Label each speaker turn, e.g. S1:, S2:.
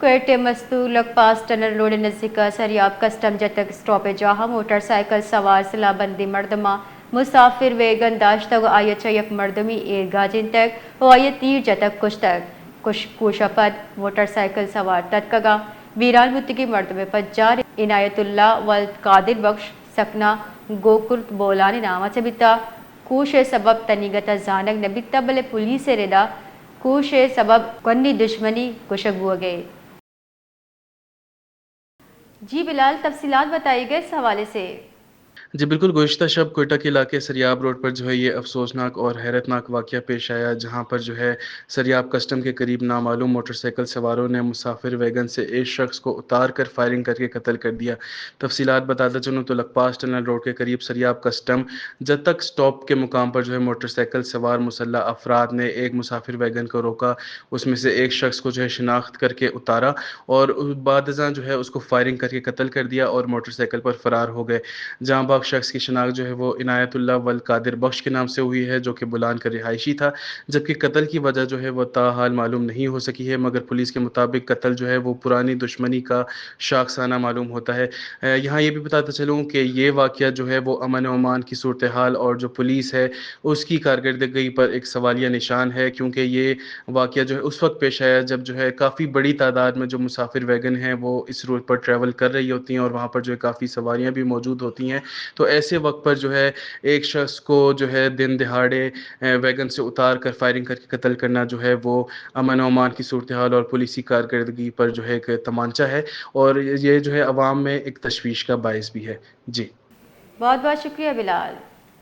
S1: کوئٹہ مستولک پاس tunnel road نزدیک Sariab custom جتک سٹاپے جہاں motor cycle سوار سلا بندی مردمہ مسافر ویگن داشتگ آیت یک مردمی ایر گاجن تک و آیت تیر جتک کشتگ کوشپد موٹر سائیکل سوار تتکگا ویران بتگی مردم پجار عنایت اللہ ولد قادر بخش سکنا گوکرت بولانی نامہ چبتا کوش سبب تنیگتا زانگ نبیتا بلے پولیس ردا کوش سبب کنی دشمنی کشک ہو گئے. جی بلال تفصیلات بتائی گئے اس حوالے سے.
S2: جی بالکل، گزشتہ شب کوئٹہ کے علاقے سریاب روڈ پر جو ہے یہ افسوسناک اور حیرتناک واقعہ پیش آیا، جہاں پر جو ہے سریاب کسٹم کے قریب نامعلوم موٹر سائیکل سواروں نے مسافر ویگن سے ایک شخص کو اتار کر فائرنگ کر کے قتل کر دیا. تفصیلات بتاتا چلوں تو لکپاس ٹنل روڈ کے قریب سریاب کسٹم جب تک سٹاپ کے مقام پر جو ہے موٹر سائیکل سوار مسلح افراد نے ایک مسافر ویگن کو روکا. اس میں سے ایک شخص کو جو ہے شناخت کر کے اتارا اور بعد ازاں جو ہے اس کو فائرنگ کر کے قتل کر دیا اور موٹر سائیکل پر فرار ہو گئے. جہاں باغ شخص کی شناخت جو ہے وہ عنایت اللہ ولد قادر بخش کے نام سے ہوئی ہے، جو کہ بولان کا رہائشی تھا، جبکہ قتل کی وجہ جو ہے وہ تاحال معلوم نہیں ہو سکی ہے، مگر پولیس کے مطابق قتل جو ہے وہ پرانی دشمنی کا شاخسانہ معلوم ہوتا ہے. یہاں یہ بھی بتاتا چلوں کہ یہ واقعہ جو ہے وہ امن و امان کی صورتحال اور جو پولیس ہے اس کی کارکردگی پر ایک سوالیہ نشان ہے، کیونکہ یہ واقعہ جو ہے اس وقت پیش آیا جب جو ہے کافی بڑی تعداد میں جو مسافر ویگن ہیں وہ اس روٹ پر ٹریول کر رہی ہوتی ہیں اور وہاں پر جو ہے کافی سواریاں بھی موجود ہوتی ہیں. تو ایسے وقت پر جو ہے ایک شخص کو جو ہے دن دہاڑے ویگن سے اتار کر فائرنگ کر کے قتل کرنا جو ہے وہ امن و امان کی صورتحال اور پولیسی کارکردگی پر جو ہے ایک تمانچہ ہے، اور یہ جو ہے عوام میں ایک تشویش کا باعث بھی ہے. جی
S1: بہت بہت شکریہ بلال.